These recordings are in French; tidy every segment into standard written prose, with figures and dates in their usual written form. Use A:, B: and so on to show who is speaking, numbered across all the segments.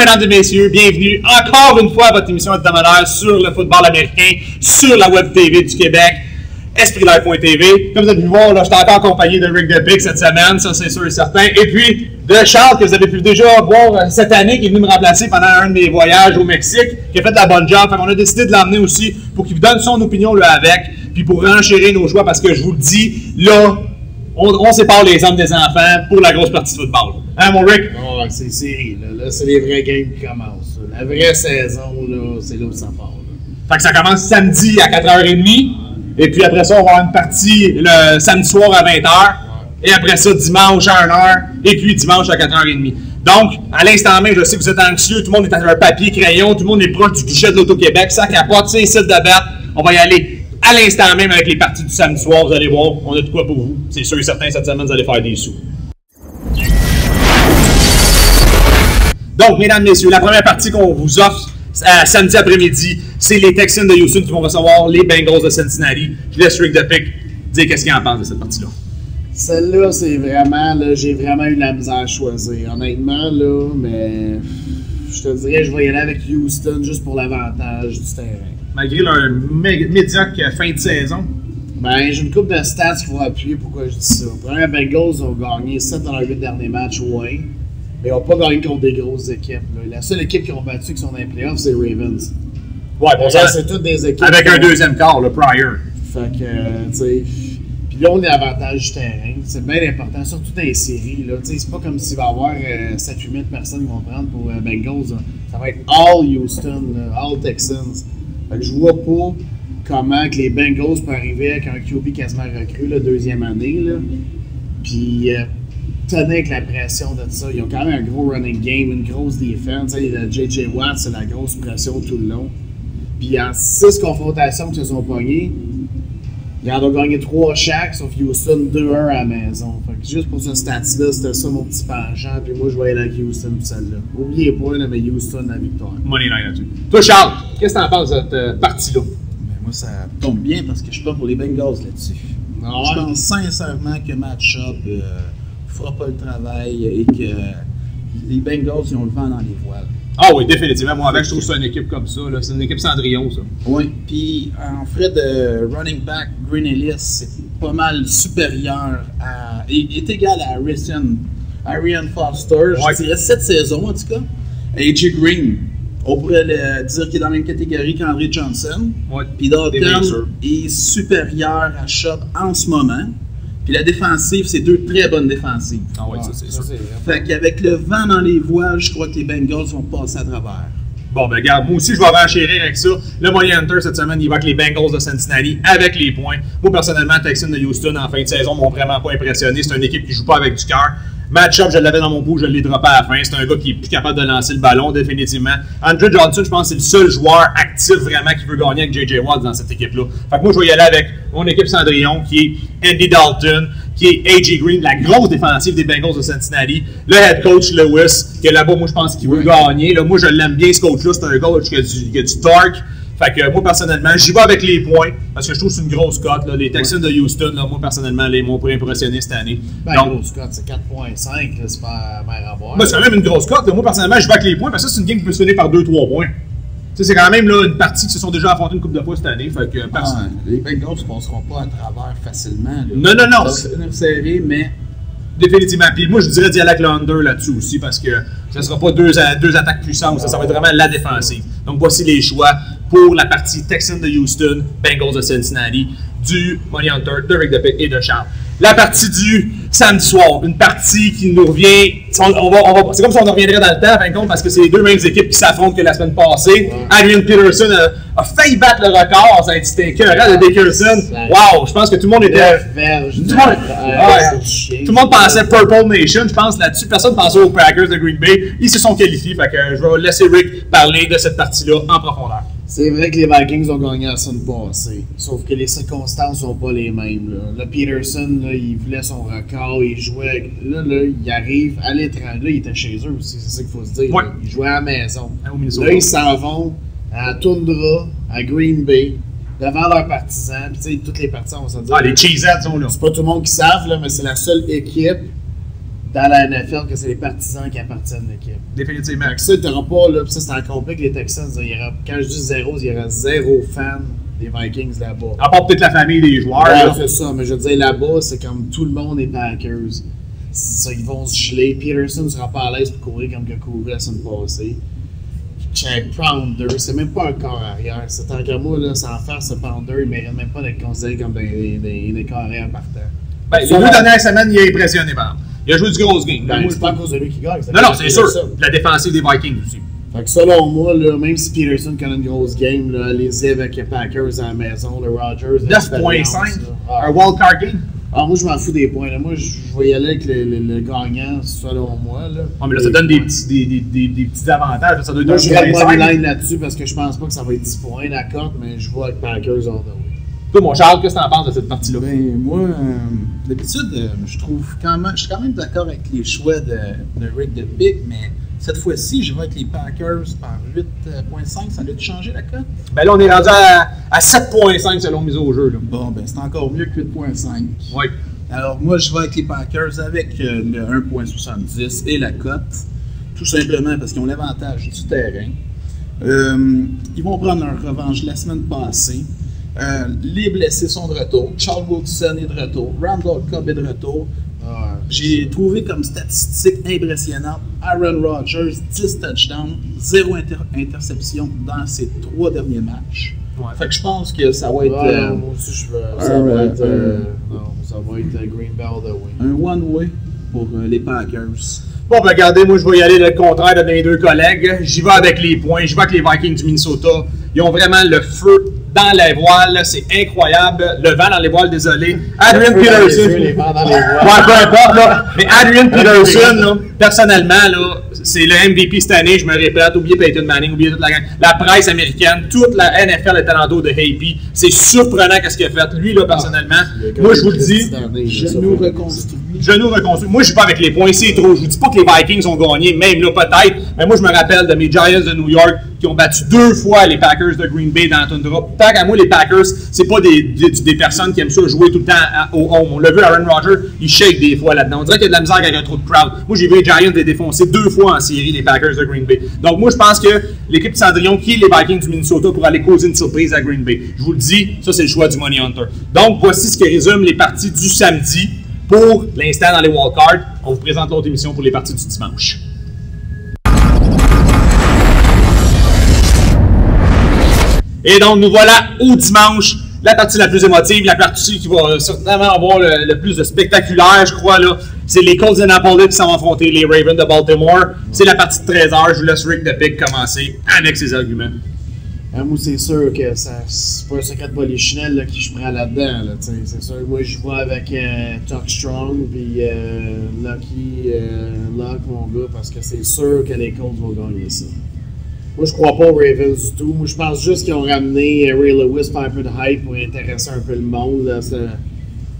A: mesdames et messieurs, bienvenue encore une fois à votre émission hebdomadaire sur le football américain, sur la web TV du Québec, EspritLive.tv. Comme vous avez pu voir, là, je suis encore accompagné de Rick DePic cette semaine, ça c'est sûr et certain. Et puis de Charles, que vous avez pu déjà voir cette année, qui est venu me remplacer pendant un de mes voyages au Mexique, qui a fait de la bonne job. On a décidé de l'emmener aussi pour qu'il vous donne son opinion là avec, puis pour renchérir nos choix, parce que je vous le dis, là, on sépare les hommes des enfants pour la grosse partie de football. Hein, mon Rick?
B: Oh, c'est série, là. Là, c'est les vrais games qui commencent. Là. La vraie saison, là, c'est là où ça part. Là.
A: Fait que ça commence samedi à 4h30. Et puis après ça, on va avoir une partie le samedi soir à 20h. Et après ça, dimanche à 1h. Et puis dimanche à 4h30. Donc, à l'instant même, je sais que vous êtes anxieux. Tout le monde est avec un papier, crayon. Tout le monde est proche du guichet de l'Auto-Québec. Ça capote, c'est sites de bet. On va y aller à l'instant même avec les parties du samedi soir. Vous allez voir, on a de quoi pour vous. C'est sûr et certain, cette semaine, vous allez faire des sous. Donc, mesdames, messieurs, la première partie qu'on vous offre samedi après-midi, c'est les Texans de Houston qui vont recevoir les Bengals de Cincinnati. Je laisse Rick DePic dire qu'est-ce qu'il en pense de cette partie-là.
B: Celle-là, c'est vraiment, là, j'ai vraiment eu la misère à choisir. Honnêtement, là, mais je te dirais, je vais y aller avec Houston juste pour l'avantage du terrain.
A: Malgré leur médiocre fin de saison.
B: Ben, j'ai une couple de stats qui vont appuyer pourquoi je dis ça. Premièrement, les Bengals ont gagné 7 dans leurs 8 derniers matchs, ouais. Mais ils n'ont pas gagné contre des grosses équipes. Là. La seule équipe qu'ils ont battu qui sont dans les playoffs, c'est les Ravens.
A: Ouais, bon, ça,
B: c'est toutes des équipes.
A: avec un deuxième quart, le prior.
B: Fait que, tu sais. Puis là, on est avantage du terrain. C'est bien important, surtout dans les séries. C'est pas comme s'il va y avoir 7-8 000 personnes qui vont prendre pour Bengals. Là. Ça va être all Houston, là, all Texans. Fait que je vois pas comment que les Bengals peuvent arriver avec un QB quasiment recru, la deuxième année. Là. Puis, tenir avec la pression de ça. Ils ont quand même un gros running game, une grosse défense. J.J. Watt, c'est la grosse pression tout le long. Puis en 6 confrontations qui se sont pognées, ils en ont gagné 3 chaque, sauf Houston 2-1 à la maison. Fait que juste pour ce stat-là, c'était ça mon petit penchant. Puis moi, je vais aller avec Houston pour celle-là. Oubliez pas, là, mais Houston la victoire.
A: Money line là-dessus. Toi, Charles, qu'est-ce que t'en penses de cette partie-là?
C: Ben, moi, ça tombe bien parce que je suis pas pour les Bengals là-dessus. Je pense sincèrement que match-up fera pas le travail et que les Bengals ils ont le vent dans les voiles.
A: Ah oui, définitivement. Moi, avec, je trouve que c'est une équipe comme ça. C'est une équipe Cendrillon, ça.
C: Oui, puis en frais de running back, Green Ellis, c'est pas mal supérieur à. Est égal à Arian Foster. Je dirais cette saison, en tout cas. AJ Green, on pourrait dire qu'il est dans la même catégorie qu'André Johnson.
A: Ouais.
C: Puis Dalton est supérieur à Schupp en ce moment. Puis la défensive, c'est 2 très bonnes défensives.
A: Ah oui, ça c'est sûr.
C: Fait qu'avec le vent dans les voiles, je crois que les Bengals vont passer à travers.
A: Bon, ben regarde, moi aussi, je vais renchérir avec ça. Le Money Hunter, cette semaine, il va avec les Bengals de Cincinnati avec les points. Moi, personnellement, Texans de Houston, en fin de saison, m'ont vraiment pas impressionné. C'est une équipe qui joue pas avec du cœur. Match-up, je l'avais dans mon pot, je l'ai droppé à la fin. C'est un gars qui est plus capable de lancer le ballon, définitivement. Andrew Johnson, je pense que c'est le seul joueur actif vraiment qui veut gagner avec J.J. Watt dans cette équipe-là. Fait que moi, je vais y aller avec mon équipe Cendrillon, qui est Andy Dalton, qui est A.J. Green, la grosse défensive des Bengals de Cincinnati. Le head coach Lewis, qui est là-bas, moi, je pense qu'il veut gagner. Là, moi, je l'aime bien, ce coach-là. C'est un coach qui a du torque. Fait que moi, personnellement, j'y vais avec les points, parce que je trouve que c'est une grosse cote. Les Texans de Houston, là, moi, personnellement, ils m'ont pas impressionné cette année.
B: Ben,
A: donc,
B: grosse cote, c'est 4.5, c'est pas mer à boire.
A: Ben, c'est quand même une grosse cote. Moi, personnellement, je vais avec les points, parce que c'est une game qui peut se finir par 2-3 points. C'est quand même là, une partie qui se sont déjà affrontées une couple de fois cette année. Fait que,
C: les Bengals ne passeront pas à travers facilement.
A: Là. Non.
C: C'est serré, mais.
A: Définitivement. Puis moi, je dirais d'y aller avec le under là-dessus aussi, parce que ça ne sera pas deux attaques puissantes, ça va être vraiment la défensive. Donc, voici les choix pour la partie Texans de Houston, Bengals de Cincinnati, du Money Hunter, de Rick DePic et de Charles. La partie du samedi soir, une partie qui nous revient, c'est comme si on reviendrait dans le temps, en fin de compte, parce que c'est les deux mêmes équipes qui s'affrontent que la semaine passée. Adrian Peterson a failli battre le record, ça a été écœurant de Dickerson. Wow, je pense que tout le monde était... Tout le monde pensait Purple Nation, je pense, là-dessus. Personne ne pensait aux Packers de Green Bay. Ils se sont qualifiés, fait que je vais laisser Rick parler de cette partie-là en profondeur.
B: C'est vrai que les Vikings ont gagné la semaine passée, sauf que les circonstances sont pas les mêmes. Là, Peterson, là, il voulait son record, il jouait. Là, il arrive à l'étranger. Là, il était chez eux aussi, c'est ça qu'il faut se dire.
A: Ouais.
B: Il jouait à la maison.
A: Là,
B: ils s'en vont à la toundra, à Green Bay, devant leurs partisans. Puis, tu sais, toutes les partisans, on va se dire.
A: Ah, les Cheeseheads sont là.
B: C'est pas tout le monde qui savent, là, mais c'est la seule équipe dans la NFL que c'est les partisans qui appartiennent à l'équipe.
A: Définitivement.
B: Donc ça, tu n'auras pas, là, ça c'est encore pire que les Texans. Quand je dis 0, il y aura 0 fan des Vikings là-bas.
A: À part peut-être la famille des joueurs.
B: Ouais,
A: là.
B: c'est ça, mais je veux dire, là-bas, c'est comme tout le monde est Packers. Ça, ils vont se geler. Peterson ne sera pas à l'aise pour courir comme il a couru la semaine passée. Check Pounder, c'est même pas un corps arrière. C'est tant qu'à moi, là, sans faire ce Pounder, il ne mérite même pas d'être considéré comme des corps arrière partant.
A: Ben, les 2 dernières semaines, il a impressionné, par exemple. Il a joué du gros game.
B: Ben, c'est pas à cause de lui qui gagne.
A: Non, c'est sûr. La défensive des Vikings aussi.
B: Fait que selon moi, là, même si Peterson connaît une grosse game, là, allez-y avec les Packers à la maison, le Rodgers.
A: 9.5, un wildcard game.
B: Ah, moi, je m'en fous des points. Là. Moi, je vais y aller avec le gagnant, selon moi. Là.
A: Ah, mais là, ça donne des petits avantages. Ça doit
B: Moi, je vais
A: être
B: money line là-dessus parce que je pense pas que ça va être 10 points la cote, mais je vois avec Packers all the way.
A: Toi, mon Charles, qu'est-ce que t'en penses de cette partie-là?
C: Ben, moi, d'habitude, je suis quand même d'accord avec les choix de Rick de Pick, mais cette fois-ci, je vais avec les Packers par 8.5. Ça a changé la cote?
A: Ben là, on est rendu à 7.5 selon mise au jeu. Là.
C: Bon, ben c'est encore mieux que 8.5.
A: Oui.
C: Alors, moi, je vais avec les Packers avec le 1.70 et la cote, tout simplement parce qu'ils ont l'avantage du terrain. Ils vont prendre leur revanche la semaine passée. Les blessés sont de retour. Charles Woodson est de retour. Randall Cobb est de retour. J'ai trouvé comme statistique impressionnante Aaron Rodgers, 10 touchdowns, 0 interception dans ses 3 derniers matchs.
A: Ouais.
C: Fait que je pense que ça va être.
B: Moi aussi, je veux. Ça va être Green Bay all the way.
C: Un one-way pour les Packers.
A: Bon, ben regardez, moi, je vais y aller le contraire de mes 2 collègues. J'y vais avec les points. J'y vais avec les Vikings du Minnesota. Ils ont vraiment le feu dans les voiles. C'est incroyable. Le vent dans les voiles, désolé. Adrian Peterson.
B: Les vents dans les voiles.
A: Ouais, peu importe, là. Mais Adrian Peterson, là, personnellement, là, c'est le MVP cette année, je me répète. Oubliez Peyton Manning, oubliez toute la gang. La presse américaine, toute la NFL est à l'endos de Happy. C'est surprenant qu'est-ce qu'il a fait. Lui, là, personnellement, moi, je vous le dis,
C: Genou reconstruit.
A: genou reconstruit. Moi, je suis pas avec les points, c'est trop. Je vous dis pas que les Vikings ont gagné, même là, peut-être. Mais moi, je me rappelle de mes Giants de New York qui ont battu 2 fois les Packers de Green Bay dans la toundra. Tant qu'à moi, les Packers, c'est pas des personnes qui aiment ça jouer tout le temps au home. On l'a vu, Aaron Rodgers, il shake des fois là-dedans. On dirait qu'il y a de la misère avec un trop de crowd. Moi, j'ai vu les Giants les défoncer 2 fois en série, les Packers de Green Bay. Donc, moi, je pense que l'équipe de Cendrillon, qui est les Vikings du Minnesota, pour aller causer une surprise à Green Bay. Je vous le dis, ça, c'est le choix du Money Hunter. Donc, voici ce qui résume les parties du samedi. Pour l'instant, dans les wildcards, on vous présente l'autre émission pour les parties du dimanche. Et donc, nous voilà au dimanche, la partie la plus émotive, la partie qui va certainement avoir le plus de spectaculaire, je crois, là. C'est les Colts d'Indianapolis qui s'en affronter les Ravens de Baltimore. C'est la partie de 13h. Je vous laisse Rick de Pick commencer avec ses arguments.
B: Moi, c'est sûr que c'est pas un secret de polichinelle là, qui je prends là-dedans. Là, c'est sûr que moi, je vais avec Tuck Strong puis Lucky Luck, mon gars, parce que c'est sûr que les Colts vont gagner ça. Moi, je crois pas aux Ravens du tout. Moi, je pense juste qu'ils ont ramené Ray Lewis pour un peu de hype pour intéresser un peu le monde. Là,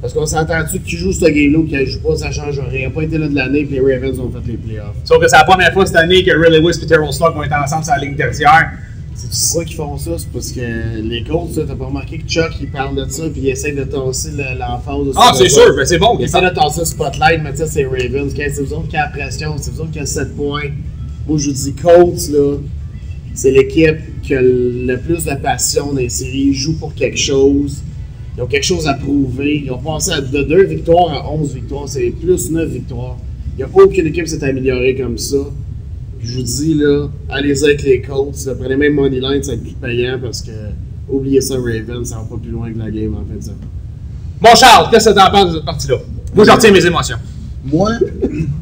B: parce qu'on s'entend-tu qui joue ce game-là ou qui ne joue pas, ça change rien. Il n'a pas été là de l'année puis les Ravens ont fait les playoffs.
A: Sauf que c'est la première fois cette année que Ray Lewis et Terrell Suggs vont être ensemble sur la ligne tertiaire.
B: C'est pourquoi qu'ils font ça? C'est parce que les Colts, t'as pas remarqué que Chuck il parle de ça puis il essaie de tasser l'emphase de
A: Ah, c'est sûr, mais c'est bon.
B: Il essaie de tasser le spotlight, mais tu sais, c'est Ravens. C'est vous autres qui a la pression, c'est vous autres qui a 7 points. Moi, je vous dis, Colts, là, c'est l'équipe qui a le plus de passion dans les séries. Ils jouent pour quelque chose. Ils ont quelque chose à prouver. Ils ont passé de 2 victoires à 11 victoires. C'est plus 9 victoires. Il n'y a aucune équipe qui s'est améliorée comme ça. Je vous dis, là, allez-y avec les Colts. Là, prenez même Moneyline, ça va être plus payant parce que, oubliez ça, Ravens, ça va pas plus loin que la game en fait ça.
A: Bon, Charles, qu'est-ce que tu en penses de cette partie-là? Moi, je retiens mes émotions.
C: Moi,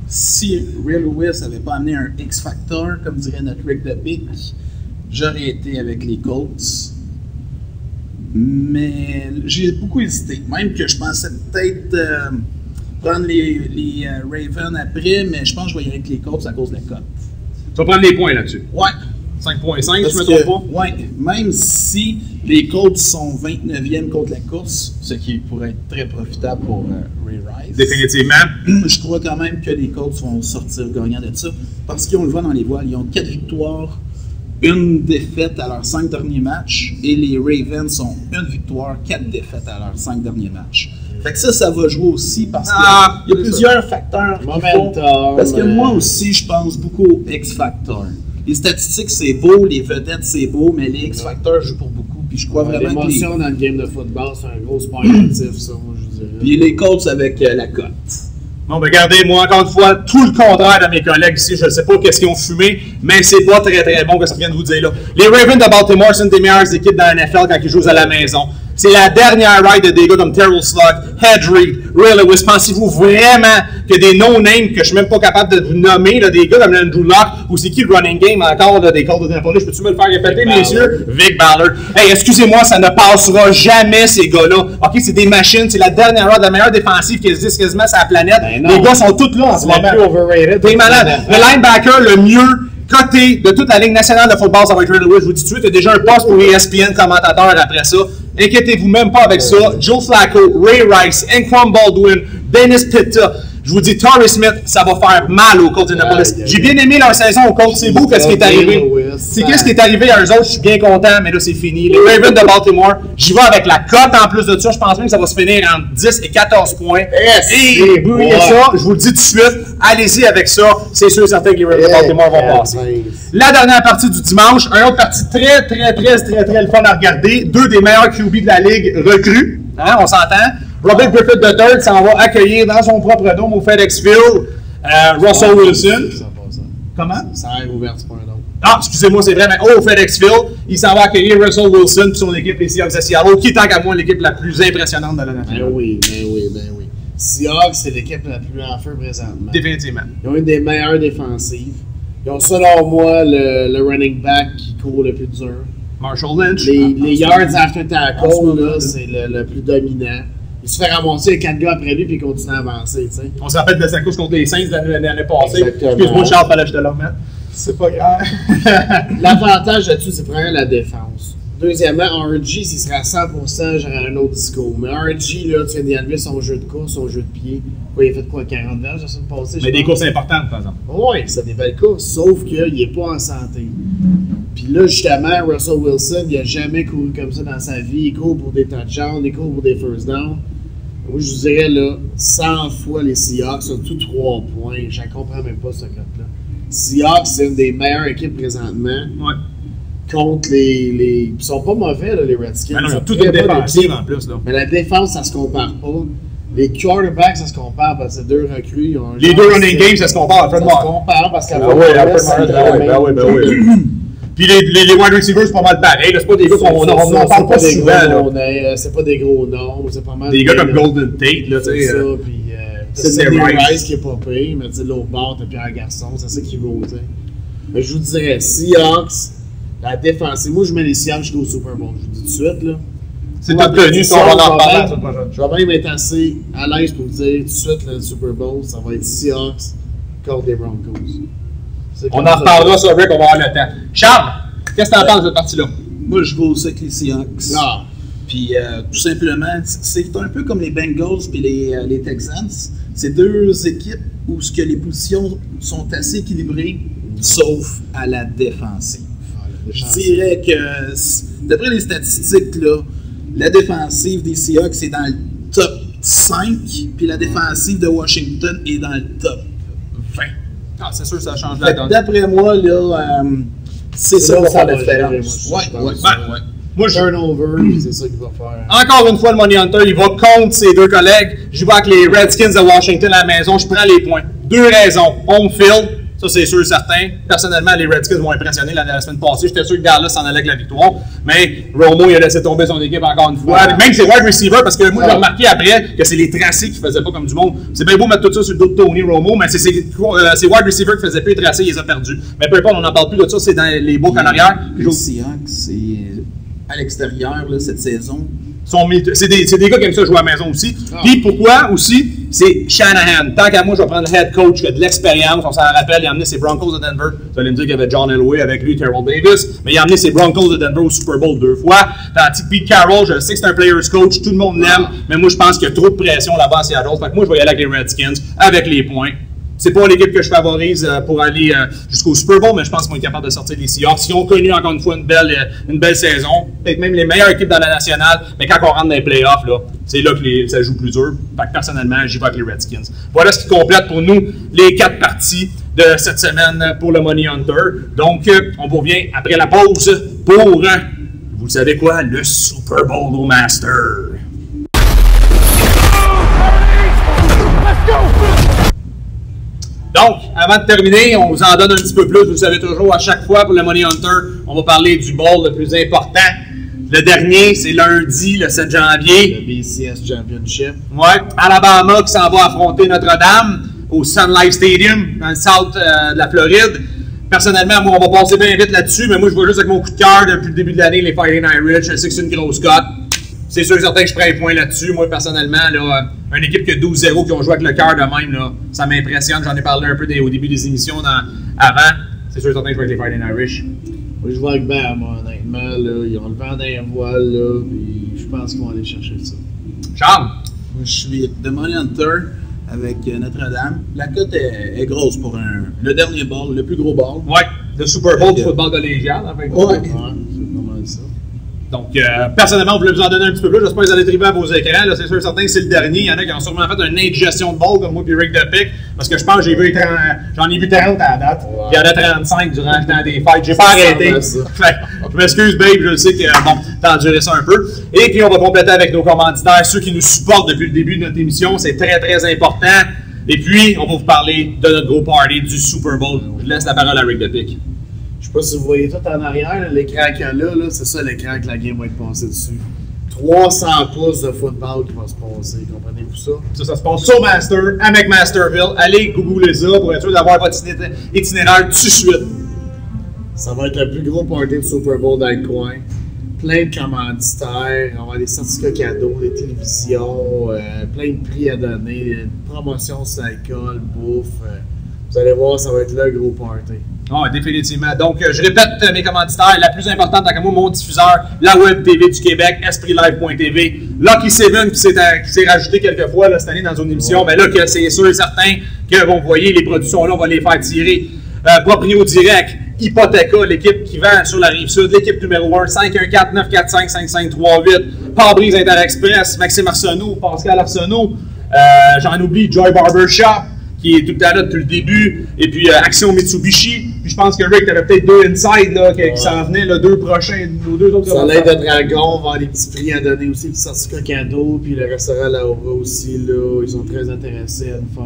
C: si Ray Lewis n'avait pas amené un X-Factor, comme dirait notre Rick de Pick, j'aurais été avec les Colts. Mais j'ai beaucoup hésité. Même que je pensais peut-être prendre les Ravens après, mais je pense que je vais y aller avec les Colts à cause de la cote.
A: Tu vas prendre les points là-dessus.
C: Ouais.
A: 5.5, si je me trompe pas.
C: Ouais. Même si les Colts sont 29e contre la course, ce qui pourrait être très profitable pour Ray Rice.
A: Définitivement.
C: Je crois quand même que les Colts vont sortir gagnants de ça. Parce qu'on le voit dans les voiles, ils ont 4 victoires, 1 défaite à leurs 5 derniers matchs. Et les Ravens ont 1 victoire, 4 défaites à leurs 5 derniers matchs. Fait que ça va jouer aussi parce qu'il y a plusieurs facteurs qui font. Parce que moi aussi, je pense beaucoup au X-Factor. Les statistiques, c'est beau, les vedettes, c'est beau, mais les X-Factors jouent pour beaucoup. Puis je crois vraiment que
B: l'émotion dans le game de football, c'est un gros sport actif, ça, moi, je dirais.
C: Puis les Colts avec la cote.
A: Bon, ben regardez, moi, encore une fois, tout le contraire de mes collègues ici. Je ne sais pas qu'est-ce qu'ils ont fumé, mais c'est pas très, très bon que ça vient de vous dire là. Les Ravens de Baltimore sont une des meilleures équipes dans la NFL quand ils jouent à la maison. C'est la dernière ride de des gars comme Terrell Slug, Ed Reed, Ray Lewis. Pensez-vous vraiment que des no-names que je suis même pas capable de vous nommer, là, des gars comme Andrew Luck, ou c'est qui le running game encore là, des Colts de Indianapolis? Peux-tu me le faire répéter, messieurs? Vic Ballard. Hey, excusez-moi, ça ne passera jamais, ces gars-là. OK, c'est des machines, c'est la dernière ride, la meilleure défensive qui existe quasiment sur la planète. Les gars sont tous là en ce moment. T'es malade. Le linebacker le mieux coté de toute la Ligue nationale de football, ça va être Ray Lewis. Je vous dis tout de suite, il y a déjà un poste pour ESPN commentateur après ça. Inquiétez-vous même pas avec ça. Joe Flacco, Ray Rice, Anquan Baldwin, Dennis Pitta. Je vous dis, Torrey Smith, ça va faire mal aux Colts d'Indianapolis. J'ai bien aimé leur saison aux Colts. C'est beau qu'est-ce qui est arrivé. C'est qu'est-ce qui est arrivé à eux autres. Je suis bien content, mais là, c'est fini. Les Ravens de Baltimore, j'y vais avec la cote en plus de ça. Je pense même que ça va se finir entre 10 et 14 points. Et bouillez ça, je vous le dis tout de suite. Allez-y avec ça. C'est sûr et certain que les Ravens de Baltimore vont passer. La dernière partie du dimanche, une autre partie très le fun à regarder. Deux des meilleurs QB de la Ligue recrues. Hein, on s'entend. Robert Griffith III s'en va accueillir dans son propre dôme au FedEx Field Russell Wilson. Comment?
B: Ça a ouvert, c'est pas un autre.
A: Ah, excusez-moi, c'est vrai, mais au FedEx Field, il s'en va accueillir Russell Wilson et son équipe, les Seahawks de Seattle, qui est tant qu'à moi l'équipe la plus impressionnante de la nationale.
B: Ben oui. Seahawks, c'est l'équipe la plus en feu présentement.
A: Définitivement.
B: Ils ont une des meilleures défensives. Ils ont, selon moi, le running back qui court le plus dur.
A: Marshall Lynch.
B: Les yards after tackle, là, c'est le plus dominant. Il se fait ramasser 4 gars après lui puis il continue à avancer. T'sais.
A: On se rappelle de sa course contre les Saints l'année passée.
B: Exactement.
A: Excuse-moi, Charles, fallait que je te le remette. C'est pas grave.
B: L'avantage là-dessus, c'est premièrement la défense. Deuxièmement, RG, s'il serait à 100%, j'aurais un autre discours. Mais RG, là, tu viens d'y enlever son jeu de course, son jeu de pied. Quoi, il a fait quoi, 40 verges la semaine passée?
A: Mais des courses importantes, par exemple.
B: Oui, c'est des belles courses, sauf qu'il n'est pas en santé. Puis là, justement, Russell Wilson, il n'a jamais couru comme ça dans sa vie. Il court pour des touchdowns, il court pour des first downs. Moi, je vous dirais, là, 100 fois les Seahawks, surtout 3 points. Je ne comprends même pas ce code-là. Seahawks, c'est une des meilleures équipes présentement.
A: Ouais.
B: Contre les. Ils sont pas mauvais, là, les Redskins.
A: Mais non, ils ont toute une défensive en plus. Là.
B: Mais la défense, ça se compare pas. Les quarterbacks, ça se compare parce que c'est deux recrues.
A: Les deux running games, ça se compare.
B: Ça se compare parce qu'à
A: oui. Puis les wide receivers, c'est pas mal pareil. C'est pas des gars qu'on n'en parle pas souvent.
B: C'est pas des gros noms. C'est pas mal.
A: Des gars comme Golden Tate, là, tu sais.
B: C'est ça, puis c'est Rice qui est pas pire, mais tu sais, l'autre bord, t'as Pierre Garçon, c'est ça qui vaut, tu sais. Mais je vous dirais, Seahawks, la défense. Moi, je mets les Seahawks jusqu'au Super Bowl. Je vous dis tout de suite, là.
A: C'est obtenu, ça, on va en parler la semaine prochaine.
B: Je vais même être assez à l'aise pour vous dire tout de suite, le Super Bowl, ça va être Seahawks contre les Broncos.
A: On en reparlera sur Rick, on va avoir le temps. Charles, qu'est-ce que tu en penses de cette partie-là?
C: Moi, je vais aussi avec les Seahawks.
B: Ah.
C: Puis, tout simplement, c'est un peu comme les Bengals et les Texans. C'est deux équipes où les positions sont assez équilibrées, sauf à la défensive. Je dirais que, d'après les statistiques, là, la défensive des Seahawks est dans le top 5, puis la défensive de Washington est dans le top 20.
A: Ah, c'est sûr que ça change la donne.
C: D'après moi, là, c'est ça qui va faire la différence. Ouais.
B: Moi, turnover, c'est ça qu'il va faire.
A: Encore une fois, le Money Hunter, il va contre ses deux collègues. Je vais avec les Redskins de Washington à la maison. Je prends les points. Deux raisons. Home field, ça c'est sûr et certain. Personnellement, les Redskins m'ont impressionné la semaine passée. J'étais sûr que Dallas s'en allait avec la victoire. Mais Romo, il a laissé tomber son équipe encore une fois. Même ses wide receivers, parce que moi, j'ai remarqué après que c'est les tracés qui faisaient pas comme du monde. C'est bien beau mettre tout ça sur le dos de Tony Romo, mais c'est ses wide receivers qui faisaient plus les tracés, ils les ont perdus. Mais peu importe, on n'en parle plus de ça, c'est dans les boucles en arrière.
C: Les Seahawks, c'est à l'extérieur là, cette saison.
A: C'est des gars qui aiment ça jouer à la maison aussi. Puis pourquoi aussi? C'est Shanahan. Tant qu'à moi, je vais prendre le head coach qui a de l'expérience. On s'en rappelle, il a amené ses Broncos de Denver. Vous allez me dire qu'il y avait John Elway avec lui, Terrell Davis. Mais il a amené ses Broncos de Denver au Super Bowl 2 fois. Tandis que Pete Carroll, je sais que c'est un player's coach. Tout le monde l'aime. Mais moi, je pense qu'il y a trop de pression là-bas à Seattle. Fait que moi, je vais y aller avec les Redskins, avec les points. C'est pas l'équipe que je favorise pour aller jusqu'au Super Bowl, mais je pense qu'ils vont être capables de sortir les Seahawks. Ils ont connu encore une fois une belle saison, peut-être même les meilleures équipes dans la nationale, mais quand on rentre dans les playoffs, là, c'est là que ça joue plus dur. Fait que personnellement, j'y vais avec les Redskins. Voilà ce qui complète pour nous les 4 parties de cette semaine pour le Money Hunter. Donc, on vous revient après la pause pour, vous savez quoi, le Super Bowl au Master. Donc, avant de terminer, on vous en donne un petit peu plus. Vous le savez toujours, à chaque fois pour le Money Hunter, on va parler du bowl le plus important. Le dernier, c'est lundi, le 7 janvier.
B: Le BCS Championship.
A: Ouais, Alabama qui s'en va affronter Notre-Dame au Sun Life Stadium, dans le south de la Floride. Personnellement, moi, on va passer bien vite là-dessus, mais moi, je vois juste avec mon coup de cœur depuis le début de l'année, les Fighting Irish. Je sais que c'est une grosse cote. C'est sûr et certain que je prends un point là-dessus. Moi, personnellement, là, une équipe qui a 12-0 qui ont joué avec le cœur de même, là, ça m'impressionne. J'en ai parlé un peu au début des émissions avant. C'est sûr et certain que je joue avec les Fighting Irish.
B: Moi, je vois avec Bama, honnêtement. Là, ils ont le vent d'un voile, là, puis je pense qu'ils vont aller chercher ça.
A: Charles?
C: Moi, je suis The Money Hunter avec Notre-Dame. La cote est grosse pour le dernier ball, le plus gros ball.
A: Ouais, le Super Bowl du football collégial. En fait.
C: Ouais.
B: C'est pas mal ça.
A: Donc, personnellement, on voulait vous en donner un petit peu plus. J'espère que vous allez triper à vos écrans. C'est sûr et certain que c'est le dernier. Il y en a qui ont sûrement fait une indigestion de ball comme moi et Rick DePick. Parce que je pense que j'en ai vu 30 à la date. Ouais. Il y en a 35 durant le temps des fêtes. J'ai pas arrêté. Fait, je m'excuse, babe. Je sais que bon, t'as enduré ça un peu. Et puis, on va compléter avec nos commanditaires. Ceux qui nous supportent depuis le début de notre émission. C'est très, très important. Et puis, on va vous parler de notre gros party du Super Bowl. Je laisse la parole à Rick DePick.
B: Je sais pas si vous voyez tout en arrière, l'écran qu'il y a là, c'est ça l'écran que la game va être passée dessus. 300 pouces de football qui va se passer, comprenez-vous ça?
A: Ça se passe sur Master, à McMasterville. Allez googler ça pour être sûr d'avoir votre itinéraire tout de suite.
B: Ça va être le plus gros party de Super Bowl dans le coin. Plein de commanditaires, on va avoir des certificats cadeaux, des télévisions, plein de prix à donner, promotion sur l'alcool, bouffe. Vous allez voir, ça va être le gros party.
A: Oui, définitivement. Donc, je répète mes commanditaires. La plus importante, tant qu'à moi, mon diffuseur, la Web TV du Québec, EspritLive.tv. Lucky Seven qui s'est rajouté quelques fois là, cette année dans une émission. Ouais. Ben là, c'est sûr et certain que, bon, vous voyez, les produits sont là, on va les faire tirer. Proprio Direct, Hypothéca, l'équipe qui vend sur la Rive-Sud, l'équipe numéro 1, 514-945-5538, Pare-brise Interexpress, Maxime Arsenault, Pascal Arsenault, j'en oublie, Joy Barbershop, qui est tout le temps là depuis le début, et puis Action Mitsubishi. Puis je pense que Rick, t'avais peut-être 2 inside là, qui s'en venaient, là, 2 prochains, nos 2 autres.
B: Sur l'aide de Dragon, on va avoir des petits prix à donner aussi, des certificats cadeaux, puis le restaurant Laura aussi, là, ils sont très intéressés à nous faire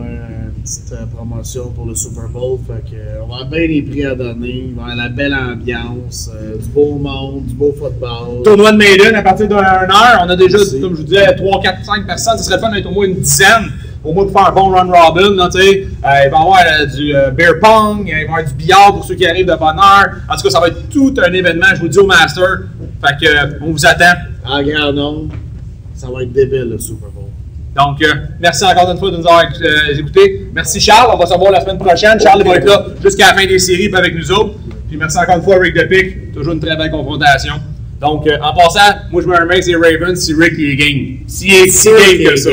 B: une petite promotion pour le Super Bowl. Fait que, on va avoir bien des prix à donner, on va avoir la belle ambiance, du beau monde, du beau football.
A: Tournoi de Maiden à partir de 1 heure, on a déjà, comme je vous disais, 3, 4, 5 personnes, ce serait le fun d'être au moins une dizaine. Au moins pour faire un bon run robin, là, tu sais. Il va y avoir du beer pong, il va y avoir du billard pour ceux qui arrivent de bonne heure. En tout cas, ça va être tout un événement, je vous le dis au Master. Fait que, on vous attend.
B: En grand nombre, ça va être débile le Super Bowl.
A: Donc, merci encore une fois de nous avoir écoutés. Merci Charles, on va se revoir la semaine prochaine. Charles va être là jusqu'à la fin des séries avec nous autres. Puis merci encore une fois Rick DePick, toujours une très belle confrontation. Donc, en passant, moi je me remets que c'est Ravens si Rick il est game. S'il est si game que ça.